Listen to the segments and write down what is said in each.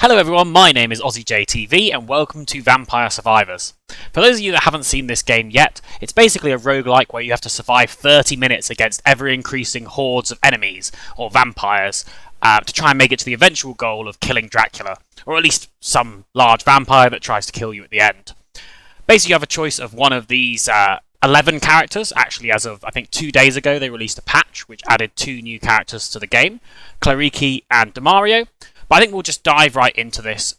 Hello everyone, my name is OzzyJtv and welcome to Vampire Survivors. For those of you that haven't seen this game yet, it's basically a roguelike where you have to survive 30 minutes against ever-increasing hordes of enemies, or vampires, to try and make it to the eventual goal of killing Dracula, or at least some large vampire that tries to kill you at the end. Basically you have a choice of one of these 11 characters. Actually, as of I think 2 days ago they released a patch which added 2 new characters to the game, Rici and Demario. But I think we'll just dive right into this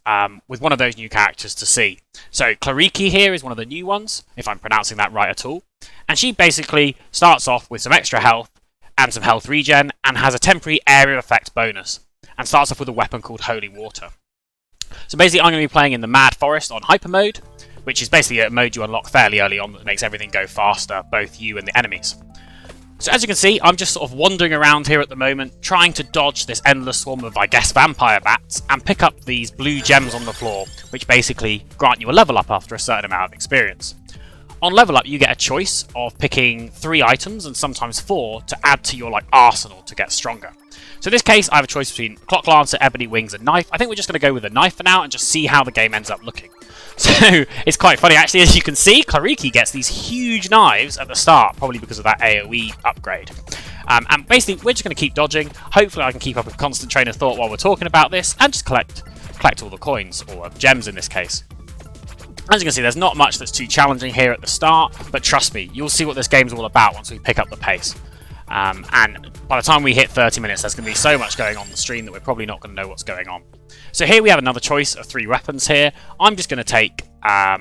with one of those new characters to see. So Rici here is one of the new ones, if I'm pronouncing that right at all. And she basically starts off with some extra health and some health regen and has a temporary area effect bonus. And starts off with a weapon called Holy Water. So basically I'm going to be playing in the Mad Forest on Hyper Mode, which is basically a mode you unlock fairly early on that makes everything go faster, both you and the enemies. So as you can see, I'm just sort of wandering around here at the moment, trying to dodge this endless swarm of, I guess, vampire bats, and pick up these blue gems on the floor, which basically grant you a level up after a certain amount of experience. On level up, you get a choice of picking 3 items, and sometimes 4, to add to your arsenal to get stronger. So in this case, I have a choice between Clock Lancer, Ebony Wings, and Knife. I think we're just going to go with a knife for now, and just see how the game ends up looking. So it's quite funny actually, as you can see, Rici gets these huge knives at the start, probably because of that AoE upgrade. And basically we're just going to keep dodging. Hopefully I can keep up a constant train of thought while we're talking about this, and just collect all the coins, or gems in this case. As you can see, there's not much that's too challenging here at the start, but trust me, you'll see what this game's all about once we pick up the pace. And by the time we hit 30 minutes, there's going to be so much going on the stream that we're probably not going to know what's going on. So here we have another choice of 3 weapons here. I'm just going to take, I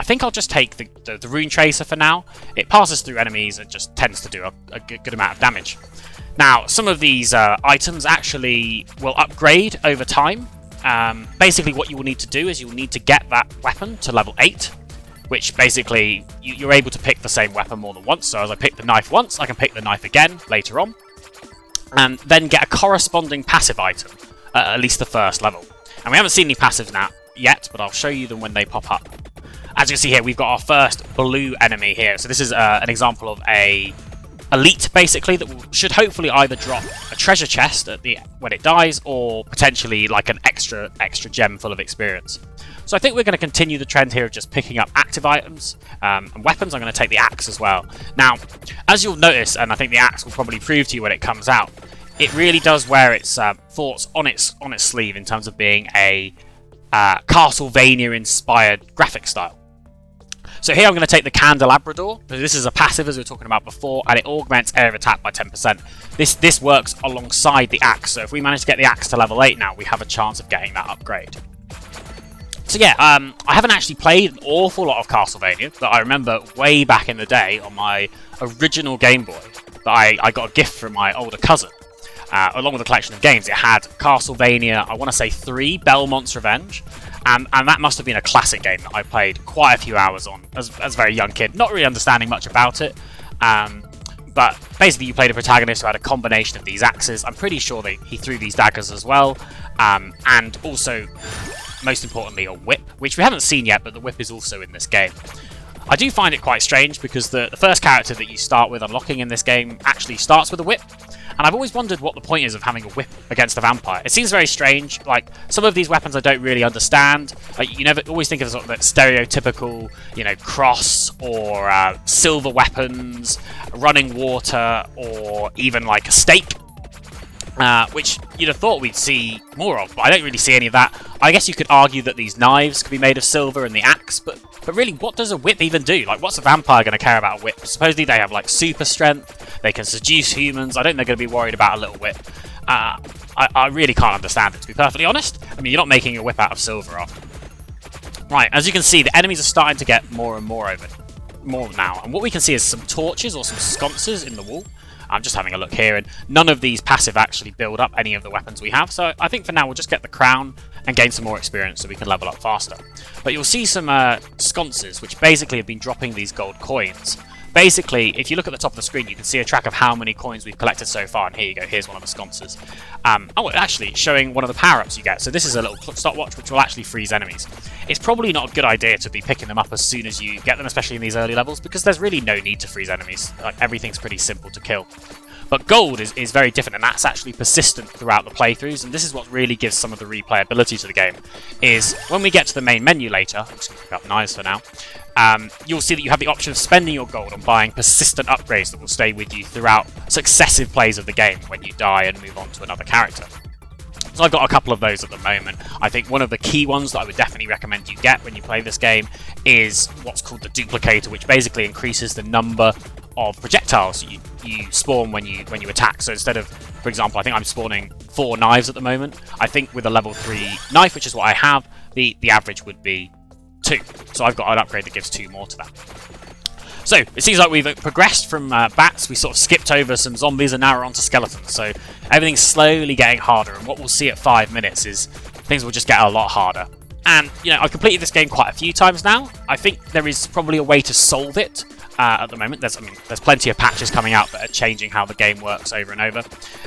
think I'll just take the Rune Tracer for now. It passes through enemies and just tends to do a good amount of damage. Now, some of these items actually will upgrade over time. Basically what you will need to do is you will need to get that weapon to level 8. Which basically, you're able to pick the same weapon more than once. So as I pick the knife once, I can pick the knife again later on. And then get a corresponding passive item, at least the first level. And we haven't seen any passives now yet, but I'll show you them when they pop up. As you can see here, we've got our first blue enemy here. So this is an example of a elite, basically, that should hopefully either drop a treasure chest when it dies, or potentially like an extra gem full of experience. So I think we're going to continue the trend here of just picking up active items and weapons. I'm going to take the axe as well. Now, as you'll notice, and I think the axe will probably prove to you when it comes out, it really does wear its thoughts on its sleeve in terms of being a Castlevania-inspired graphic style. So here I'm going to take the Candelabrador. This is a passive, as we were talking about before, and it augments area of attack by 10%. This works alongside the axe, so if we manage to get the axe to level 8 now, we have a chance of getting that upgrade. So yeah, I haven't actually played an awful lot of Castlevania, but I remember way back in the day on my original Game Boy that I got a gift from my older cousin. Along with a collection of games, it had Castlevania, I want to say 3, Belmont's Revenge, and that must have been a classic game that I played quite a few hours on as a very young kid, not really understanding much about it. But basically you played a protagonist who had a combination of these axes. I'm pretty sure he threw these daggers as well, and also, most importantly, a whip, which we haven't seen yet, but the whip is also in this game. I do find it quite strange because the first character that you start with unlocking in this game actually starts with a whip, and I've always wondered what the point is of having a whip against a vampire. It seems very strange. Like, some of these weapons I don't really understand. Like, you never always think of sort of that stereotypical, cross or silver weapons, running water, or even like a stake. Which you'd have thought we'd see more of, but I don't really see any of that. I guess you could argue that these knives could be made of silver and the axe, but really, what does a whip even do? Like, what's a vampire going to care about a whip? Supposedly they have, like, super strength, they can seduce humans. I don't think they're going to be worried about a little whip. I really can't understand it, to be perfectly honest. I mean, you're not making a whip out of silver, Right, as you can see, the enemies are starting to get more and more now, and what we can see is some torches or some sconces in the wall. I'm just having a look here, and none of these passive actually build up any of the weapons we have, so I think for now we'll just get the crown and gain some more experience so we can level up faster. But you'll see some sconces, which basically have been dropping these gold coins. Basically, if you look at the top of the screen, you can see a track of how many coins we've collected so far, and here you go, here's one of the sconces. Actually, showing one of the power-ups you get. So this is a little stopwatch, which will actually freeze enemies. It's probably not a good idea to be picking them up as soon as you get them, especially in these early levels, because there's really no need to freeze enemies. Like, everything's pretty simple to kill. But gold is very different, and that's actually persistent throughout the playthroughs, and this is what really gives some of the replayability to the game, is when we get to the main menu later, I'm just going to pick up knives for now, you'll see that you have the option of spending your gold on buying persistent upgrades that will stay with you throughout successive plays of the game when you die and move on to another character. So I've got a couple of those at the moment. I think one of the key ones that I would definitely recommend you get when you play this game is what's called the duplicator, which basically increases the number of projectiles you spawn when you attack. So instead of, for example, I think I'm spawning 4 knives at the moment. I think with a level 3 knife, which is what I have, the average would be 2. So I've got an upgrade that gives 2 more to that. So, it seems like we've progressed from bats, we sort of skipped over some zombies and now we're on to skeletons, so everything's slowly getting harder, and what we'll see at 5 minutes is things will just get a lot harder. And, you know, I've completed this game quite a few times now. I think there is probably a way to solve it at the moment. There's plenty of patches coming out that are changing how the game works over and over.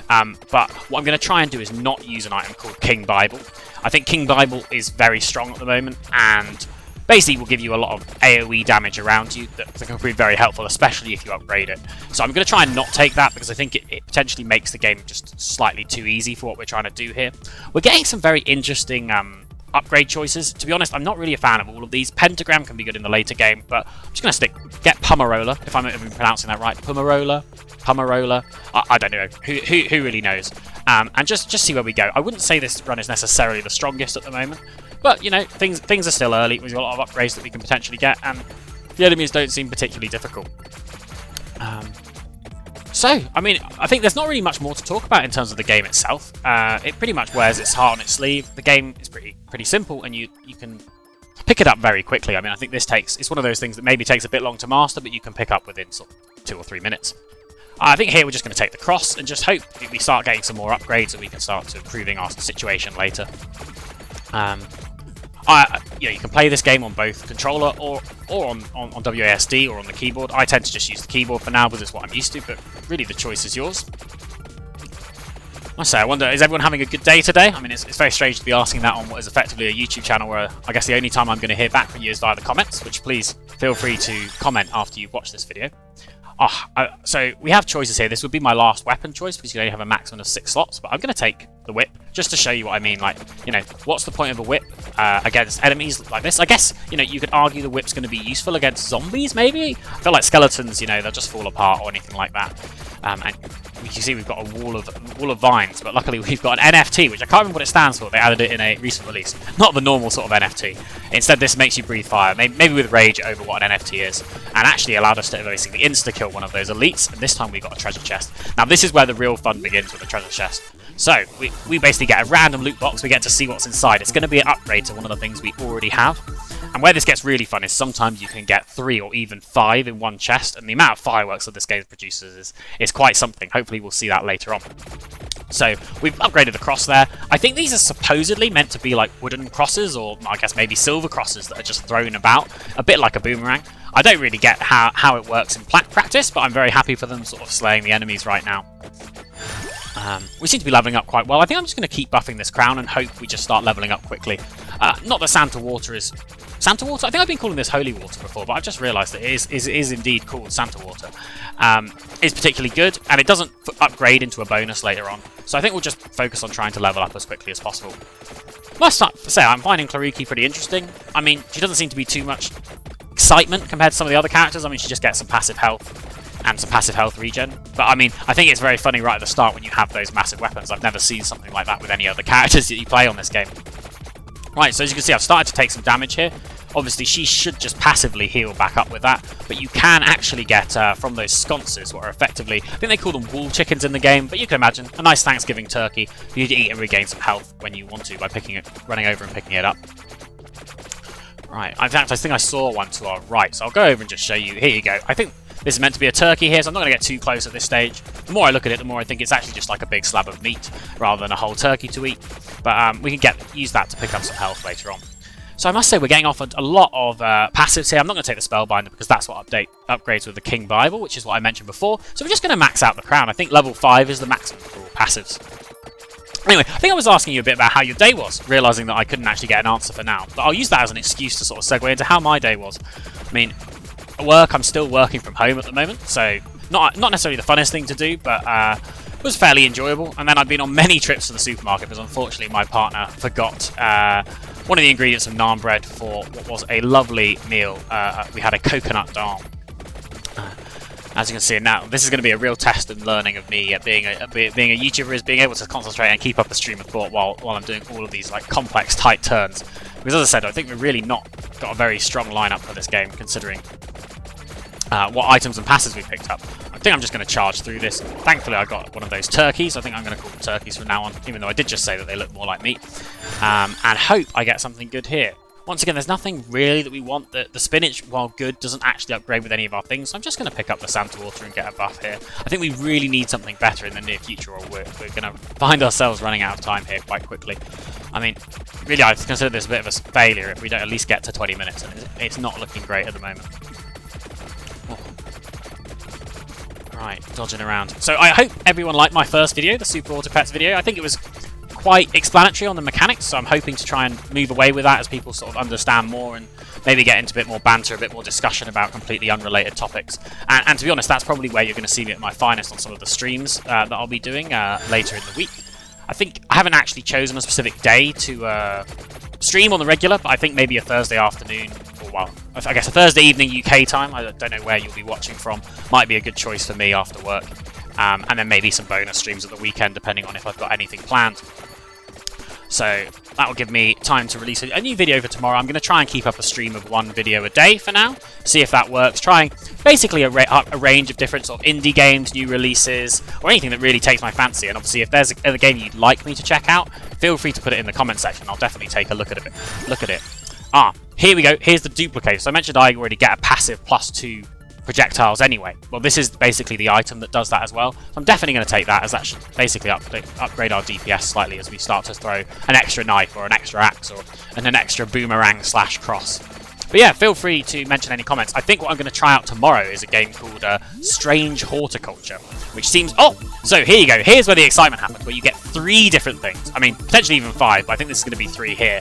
But what I'm going to try and do is not use an item called King Bible. I think King Bible is very strong at the moment, and basically will give you a lot of AoE damage around you that can be very helpful, especially if you upgrade it. So I'm going to try and not take that because I think it potentially makes the game just slightly too easy for what we're trying to do here. We're getting some very interesting upgrade choices. To be honest, I'm not really a fan of all of these. Pentagram can be good in the later game, but I'm just going to get Pumarola, if I'm even pronouncing that right. Pumarola? I don't know. Who really knows? And just see where we go. I wouldn't say this run is necessarily the strongest at the moment, but, you know, things are still early. We've got a lot of upgrades that we can potentially get, and the enemies don't seem particularly difficult. So, I mean, I think there's not really much more to talk about in terms of the game itself. It pretty much wears its heart on its sleeve. The game is pretty simple, and you can pick it up very quickly. I mean, I think it's one of those things that maybe takes a bit long to master, but you can pick up within sort of 2 or 3 minutes. I think here we're just going to take the cross and just hope we start getting some more upgrades and we can start to improving our situation later. You can play this game on both controller or on WASD or on the keyboard. I tend to just use the keyboard for now because it's what I'm used to, but really the choice is yours. I wonder, is everyone having a good day today? I mean, it's very strange to be asking that on what is effectively a YouTube channel where I guess the only time I'm going to hear back from you is via the comments, which please feel free to comment after you've watched this video. So we have choices here. This would be my last weapon choice because you only have a maximum of 6 slots, but I'm going to take the whip just to show you what I mean. Like, you know, what's the point of a whip against enemies like this? I guess, you know, you could argue the whip's going to be useful against zombies, maybe? I feel like skeletons, you know, they'll just fall apart or anything like that. And you can see we've got a wall of vines, but luckily we've got an NFT, which I can't remember what it stands for. They added it in a recent release. Not the normal sort of NFT. Instead, this makes you breathe fire, maybe with rage over what an NFT is, and actually allowed us to basically insta-kill one of those elites, and this time we got a treasure chest. Now, this is where the real fun begins with the treasure chest. So, we basically get a random loot box, we get to see what's inside. It's going to be an upgrade to one of the things we already have. And where this gets really fun is sometimes you can get 3 or even 5 in one chest, and the amount of fireworks that this game produces is quite something. Hopefully we'll see that later on. So, we've upgraded the cross there. I think these are supposedly meant to be like wooden crosses, or I guess maybe silver crosses that are just thrown about, a bit like a boomerang. I don't really get how it works in practice, but I'm very happy for them sort of slaying the enemies right now. We seem to be leveling up quite well. I think I'm just going to keep buffing this crown and hope we just start leveling up quickly. Not that Santa Water is... Santa Water? I think I've been calling this Holy Water before, but I've just realised that it is indeed called Santa Water. It's particularly good, and it doesn't upgrade into a bonus later on. So I think we'll just focus on trying to level up as quickly as possible. Must say, I'm finding Clariki pretty interesting. I mean, she doesn't seem to be too much excitement compared to some of the other characters. I mean, she just gets some passive health and some passive health regen. But I mean, I think it's very funny right at the start when you have those massive weapons. I've never seen something like that with any other characters that you play on this game. Right, so as you can see, I've started to take some damage here. Obviously, she should just passively heal back up with that, but you can actually get from those sconces, what are effectively, I think they call them wall chickens in the game, but you can imagine a nice Thanksgiving turkey for you to eat and regain some health when you want to by running over and picking it up. Right, in fact, I think I saw one to our right, so I'll go over and just show you. Here you go. I think this is meant to be a turkey here, so I'm not going to get too close at this stage. The more I look at it, the more I think it's actually just like a big slab of meat rather than a whole turkey to eat. But we can use that to pick up some health later on. So I must say we're getting off a lot of passives here. I'm not going to take the Spellbinder because that's what upgrades with the King Bible, which is what I mentioned before. So we're just going to max out the crown. I think level 5 is the maximum for all passives. Anyway, I think I was asking you a bit about how your day was, realising that I couldn't actually get an answer for now. But I'll use that as an excuse to sort of segue into how my day was. I mean, at work, I'm still working from home at the moment, so Not necessarily the funnest thing to do, but was fairly enjoyable. And then I've been on many trips to the supermarket because unfortunately my partner forgot one of the ingredients of naan bread for what was a lovely meal. We had a coconut dal. As you can see now, this is going to be a real test and learning of me being a YouTuber, is being able to concentrate and keep up a stream of thought while I'm doing all of these like complex, tight turns. Because as I said, I think we've really not got a very strong lineup for this game, considering what items and passes we picked up. I think I'm just going to charge through this. Thankfully, I got one of those turkeys. I think I'm going to call them turkeys from now on, even though I did just say that they look more like meat. And hope I get something good here. Once again, there's nothing really that we want. The spinach, while good, doesn't actually upgrade with any of our things, so I'm just going to pick up the Santa Water and get a buff here. I think we really need something better in the near future, or we're going to find ourselves running out of time here quite quickly. I mean, really, I consider this a bit of a failure if we don't at least get to 20 minutes, and it's not looking great at the moment. Oh. Right, dodging around. So I hope everyone liked my first video, the Super Auto Pets video. I think it was quite explanatory on the mechanics, so I'm hoping to try and move away with that as people sort of understand more and maybe get into a bit more banter, a bit more discussion about completely unrelated topics. And to be honest, that's probably where you're going to see me at my finest on some of the streams that I'll be doing later in the week. I think I haven't actually chosen a specific day to stream on the regular, but I think maybe a Thursday afternoon, or well, I guess a Thursday evening UK time, I don't know where you'll be watching from, might be a good choice for me after work. And then maybe some bonus streams at the weekend, depending on if I've got anything planned. So that will give me time to release a new video for tomorrow. I'm going to try and keep up a stream of one video a day for now, see if that works. Trying basically a range of different sort of indie games, new releases, or anything that really takes my fancy. And obviously, if there's a game you'd like me to check out, feel free to put it in the comment section. I'll definitely take a look at it. Here we go. Here's the duplicator. So I mentioned I already get a passive +2 projectiles anyway. Well, this is basically the item that does that as well. So I'm definitely going to take that, as that should basically upgrade our DPS slightly as we start to throw an extra knife or an extra axe and an extra boomerang / cross. But yeah, feel free to mention any comments. I think what I'm going to try out tomorrow is a game called Strange Horticulture, which seems... Oh! So here you go. Here's where the excitement happens, where you get 3 different things. I mean, potentially even 5, but I think this is going to be 3 here.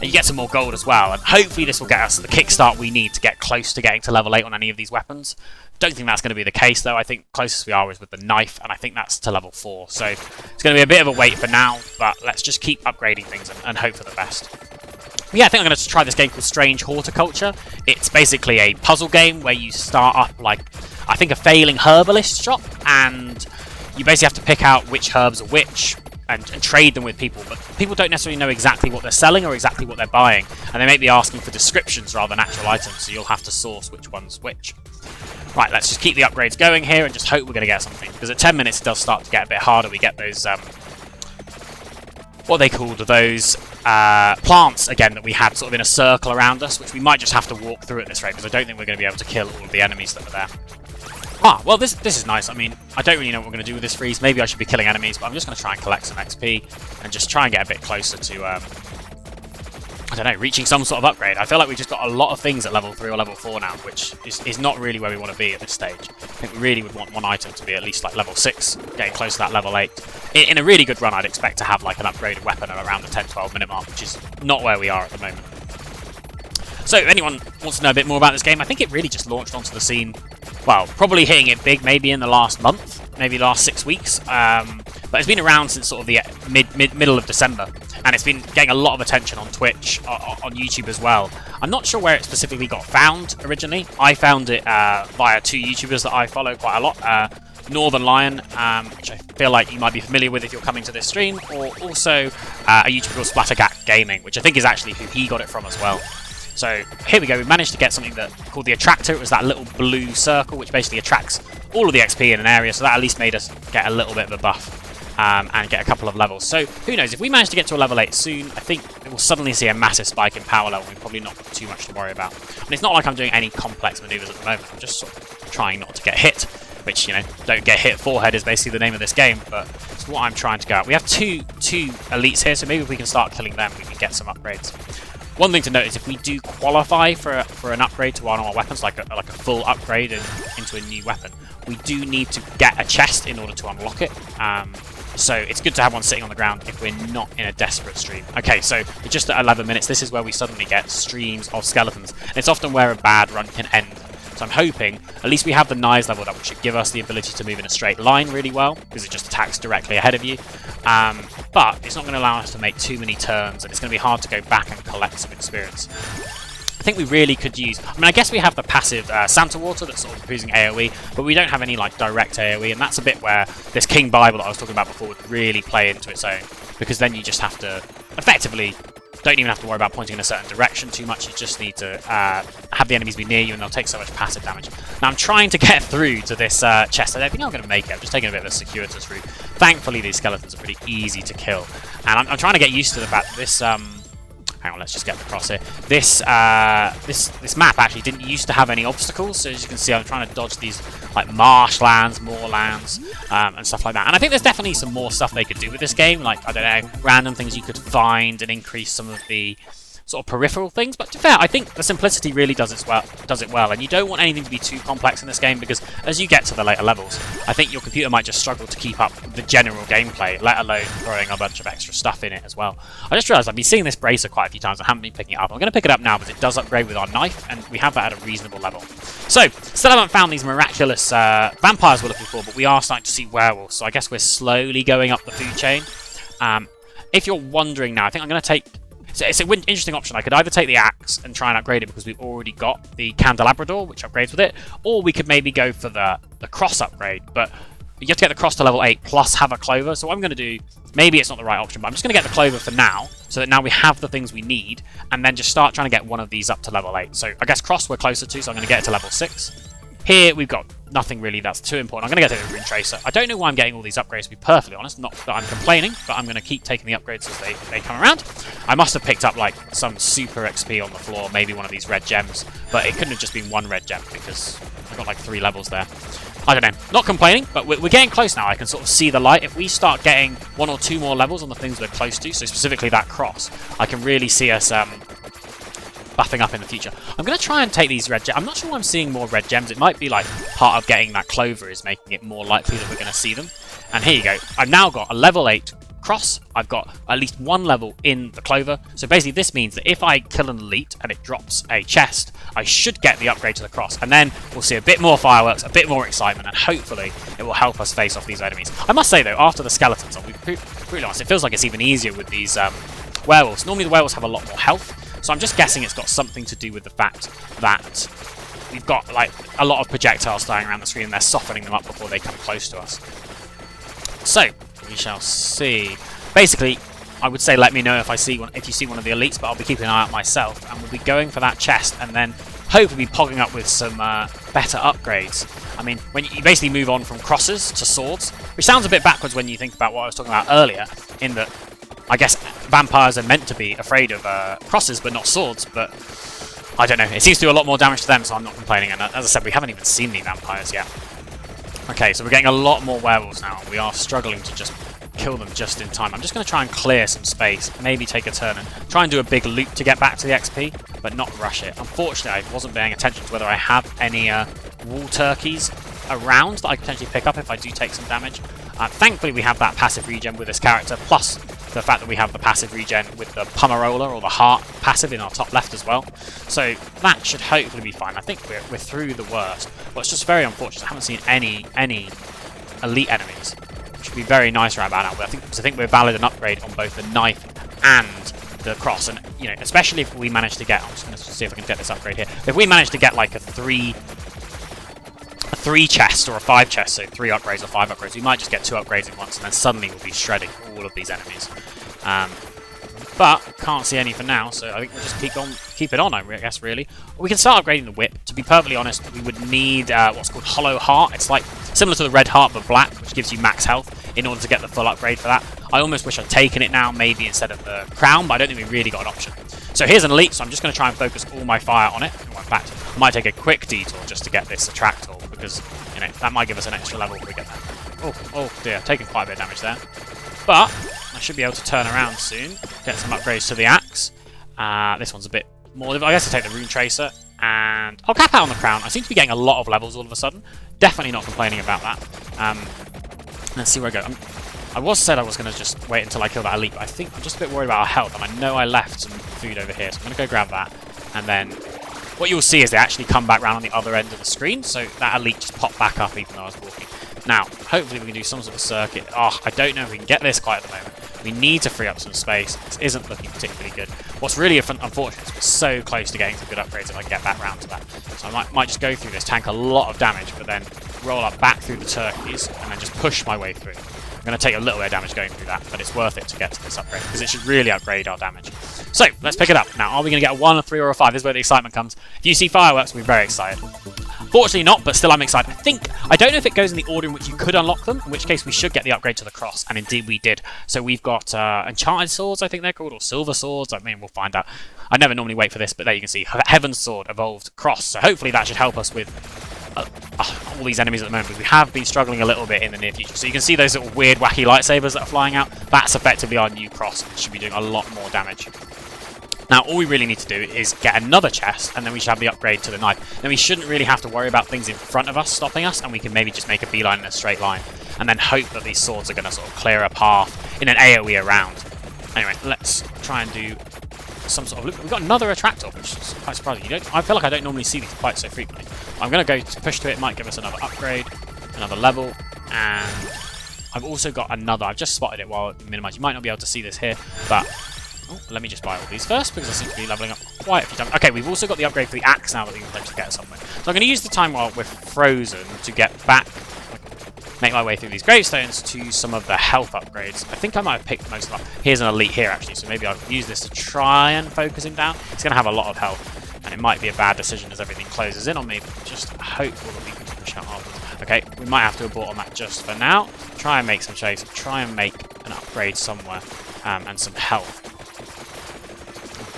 And you get some more gold as well, and hopefully this will get us the kickstart we need to get close to getting to level 8 on any of these weapons. Don't think that's going to be the case though. I think closest we are is with the knife, and I think that's to level 4. So it's going to be a bit of a wait for now, but let's just keep upgrading things and hope for the best. But yeah, I think I'm going to try this game called Strange Horticulture. It's basically a puzzle game where you start up like, I think, a failing herbalist shop, and you basically have to pick out which herbs are which, and trade them with people, but people don't necessarily know exactly what they're selling or exactly what they're buying, and they may be asking for descriptions rather than actual items, so you'll have to source which one's which. Right, let's just keep the upgrades going here and just hope we're going to get something, because at 10 minutes it does start to get a bit harder. We get those, what are they called, those plants, again, that we had sort of in a circle around us, which we might just have to walk through at this rate, because I don't think we're going to be able to kill all of the enemies that are there. Well, this is nice. I mean, I don't really know what we're going to do with this freeze. Maybe I should be killing enemies, but I'm just going to try and collect some XP and just try and get a bit closer to, I don't know, reaching some sort of upgrade. I feel like we've just got a lot of things at level 3 or level 4 now, which is not really where we want to be at this stage. I think we really would want one item to be at least like level 6, getting close to that level 8. In a really good run, I'd expect to have like an upgraded weapon at around the 10-12 minute mark, which is not where we are at the moment. So, if anyone wants to know a bit more about this game, I think it really just launched onto the scene, well, probably hitting it big maybe in the last month, maybe last 6 weeks, but it's been around since sort of the middle of December, and it's been getting a lot of attention on Twitch, on YouTube as well. I'm not sure where it specifically got found originally. I found it via 2 YouTubers that I follow quite a lot. Northern Lion, which I feel like you might be familiar with if you're coming to this stream, or also a YouTuber called Splattergat Gaming, which I think is actually who he got it from as well. So here we go, we managed to get something called the Attractor. It was that little blue circle which basically attracts all of the XP in an area, so that at least made us get a little bit of a buff and get a couple of levels. So who knows, if we manage to get to a level 8 soon, I think we'll suddenly see a massive spike in power level. We've probably not got too much to worry about. And it's not like I'm doing any complex maneuvers at the moment, I'm just sort of trying not to get hit, which, you know, don't get hit forehead is basically the name of this game, but it's what I'm trying to go at. We have two elites here, so maybe if we can start killing them, we can get some upgrades. One thing to note is if we do qualify for an upgrade to one of our weapons, like a full upgrade into a new weapon, we do need to get a chest in order to unlock it. So it's good to have one sitting on the ground if we're not in a desperate stream. Okay, so we're just at 11 minutes. This is where we suddenly get streams of skeletons. And it's often where a bad run can end. So I'm hoping at least we have the knives leveled up, which should give us the ability to move in a straight line really well, because it just attacks directly ahead of you. But it's not going to allow us to make too many turns, and it's going to be hard to go back and collect some experience. I think we really could use... I mean, I guess we have the passive Santa Water that's sort of using AoE, but we don't have any like direct AoE, and that's a bit where this King Bible that I was talking about before would really play into its own, because then you just have to effectively... don't even have to worry about pointing in a certain direction too much. You just need to have the enemies be near you, and they'll take so much passive damage. Now I'm trying to get through to this chest. I don't think I'm going to make it. I'm just taking a bit of a circuitous route. Thankfully, these skeletons are pretty easy to kill, and I'm trying to get used to the fact that this hang on, let's just get across here. This map actually didn't used to have any obstacles, so as you can see, I'm trying to dodge these like marshlands, moorlands, and stuff like that. And I think there's definitely some more stuff they could do with this game, like, I don't know, random things you could find and increase some of the sort of peripheral things. But to be fair, I think the simplicity really does it well, and you don't want anything to be too complex in this game, because as you get to the later levels, I think your computer might just struggle to keep up the general gameplay, let alone throwing a bunch of extra stuff in it as well. I just realised I've been seeing this bracer quite a few times. I haven't been picking it up. I'm going to pick it up now because it does upgrade with our knife, and we have that at a reasonable level. So, still haven't found these miraculous vampires we're looking for, but we are starting to see werewolves, so I guess we're slowly going up the food chain. If you're wondering now, I think I'm going to take... So it's an interesting option. I could either take the axe and try and upgrade it because we've already got the candelabrador, which upgrades with it, or we could maybe go for the cross upgrade, but you have to get the cross to level 8 plus have a clover. So what I'm going to do, maybe it's not the right option, but I'm just going to get the clover for now, so that now we have the things we need, and then just start trying to get one of these up to level 8. So I guess cross we're closer to, so I'm going to get it to level 6. Here we've got nothing really that's too important. I'm going to get to the rune tracer. I don't know why I'm getting all these upgrades, to be perfectly honest. Not that I'm complaining, but I'm going to keep taking the upgrades as they come around. I must have picked up like some super XP on the floor, maybe one of these red gems, but it couldn't have just been one red gem because I've got like 3 levels there. I don't know. Not complaining, but we're getting close now. I can sort of see the light. If we start getting 1 or 2 more levels on the things we're close to, so specifically that cross, I can really see us buffing up in the future. I'm going to try and take these red gems. I'm not sure why I'm seeing more red gems. It might be like part of getting that clover is making it more likely that we're going to see them. And here you go. I've now got a level 8 cross. I've got at least 1 level in the clover. So basically this means that if I kill an elite and it drops a chest, I should get the upgrade to the cross. And then we'll see a bit more fireworks, a bit more excitement, and hopefully it will help us face off these enemies. I must say though, after the skeletons, I'll be pretty honest, it feels like it's even easier with these werewolves. Normally the werewolves have a lot more health. So I'm just guessing it's got something to do with the fact that we've got like a lot of projectiles flying around the screen and they're softening them up before they come close to us. So we shall see. Basically, I would say let me know if you see one of the elites, but I'll be keeping an eye out myself, and we'll be going for that chest and then hopefully be pogging up with some better upgrades. I mean, when you basically move on from crosses to swords, which sounds a bit backwards when you think about what I was talking about earlier, in that I guess vampires are meant to be afraid of crosses but not swords, but I don't know. It seems to do a lot more damage to them, so I'm not complaining. And as I said, we haven't even seen the vampires yet. Okay, so we're getting a lot more werewolves now. We are struggling to just kill them just in time. I'm just going to try and clear some space, maybe take a turn and try and do a big loop to get back to the XP, but not rush it. Unfortunately, I wasn't paying attention to whether I have any wall turkeys around that I could potentially pick up if I do take some damage. Thankfully, we have that passive regen with this character, plus the fact that we have the passive regen with the Pomerola or the heart passive in our top left as well. So that should hopefully be fine. I think we're through the worst. Well, it's just very unfortunate. I haven't seen any elite enemies, which would be very nice right about now. I think we're valid an upgrade on both the knife and the cross, and you know, especially if we manage to get. I'm just going to see if I can get this upgrade here. If we manage to get like a 3 chest or a 5 chest, so 3 upgrades or 5 upgrades, we might just get 2 upgrades at once, and then suddenly we'll be shredding all of these enemies. But can't see any for now, so I think we'll just keep it on, I guess, really. We can start upgrading the whip. To be perfectly honest, we would need what's called Hollow Heart. It's like similar to the Red Heart but black, which gives you max health in order to get the full upgrade for that. I almost wish I'd taken it now, maybe instead of the crown, but I don't think we really got an option. So here's an elite, so I'm just going to try and focus all my fire on it. In fact, I might take a quick detour just to get this attract all, because you know that might give us an extra level if we get there. Oh dear, taking quite a bit of damage there. But I should be able to turn around soon, get some upgrades to the axe. This one's a bit more... I guess I'll take the rune tracer, and I'll cap out on the crown. I seem to be getting a lot of levels all of a sudden. Definitely not complaining about that. Let's see where I go. I said I was going to just wait until I kill that elite, but I think I'm just a bit worried about our health, and I know I left some food over here, so I'm going to go grab that, and then what you'll see is they actually come back round on the other end of the screen, so that elite just popped back up even though I was walking. Now, hopefully we can do some sort of circuit. Oh, I don't know if we can get this quite at the moment. We need to free up some space. This isn't looking particularly good. What's really unfortunate is we're so close to getting some good upgrades if I can get back round to that. So I might just go through this, tank a lot of damage, but then roll up back through the turkeys, and then just push my way through. I'm going to take a little bit of damage going through that, but it's worth it to get to this upgrade, because it should really upgrade our damage. So, let's pick it up. Now, are we going to get a 1, a 3, or a 5? This is where the excitement comes. If you see fireworks, we'll be very excited. Fortunately not, but still I'm excited. I don't know if it goes in the order in which you could unlock them, in which case we should get the upgrade to the cross, and indeed we did. So we've got enchanted swords, I think they're called, or silver swords. I mean, we'll find out. I never normally wait for this, but there you can see Heaven's Sword evolved cross. So hopefully that should help us with all these enemies at the moment, because we have been struggling a little bit in the near future. So you can see those little weird, wacky lightsabers that are flying out. That's effectively our new cross, and should be doing a lot more damage. Now, all we really need to do is get another chest, and then we should have the upgrade to the knife. Then we shouldn't really have to worry about things in front of us stopping us, and we can maybe just make a beeline in a straight line, and then hope that these swords are going to sort of clear a path in an AoE around. Anyway, let's try and do some sort of loop. We've got another attractor, which is quite surprising. I feel like I don't normally see these quite so frequently. I'm going to go to push to it, might give us another upgrade, another level, and I've also got another. I've just spotted it while minimized. You might not be able to see this here, but oh, let me just buy all these first, because I seem to be leveling up quite a few times. Okay, we've also got the upgrade for the axe now that we can potentially get somewhere. So I'm going to use the time while we're frozen to get back, make my way through these gravestones to some of the health upgrades. I think I might have picked most of them up. Here's an elite here, actually, so maybe I'll use this to try and focus him down. He's going to have a lot of health, and it might be a bad decision as everything closes in on me, but just hopeful that we can push out afterwards. Okay, we might have to abort on that just for now. Try and make some chase, try and make an upgrade somewhere, and some health.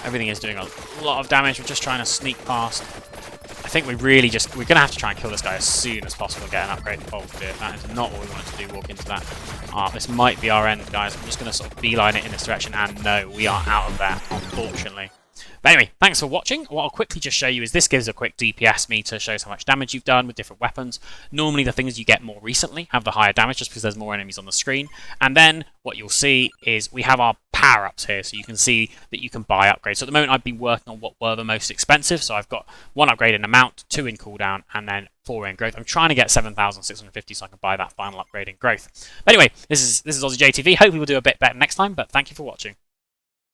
Everything is doing a lot of damage. We're just trying to sneak past. I think we're going to have to try and kill this guy as soon as possible and get an upgrade. Oh dear, that is not what we wanted to do, walk into that. This might be our end, guys. I'm just going to sort of beeline it in this direction, and no, we are out of there, unfortunately. But anyway, thanks for watching. What I'll quickly just show you is this gives a quick DPS meter, shows how much damage you've done with different weapons. Normally the things you get more recently have the higher damage just because there's more enemies on the screen. And then what you'll see is we have our power-ups here, so you can see that you can buy upgrades. So at the moment I've been working on what were the most expensive, so I've got 1 upgrade in amount, 2 in cooldown, and then 4 in growth. I'm trying to get 7,650 so I can buy that final upgrade in growth. But anyway, this is OzzyJtv. Hopefully we'll do a bit better next time, but thank you for watching.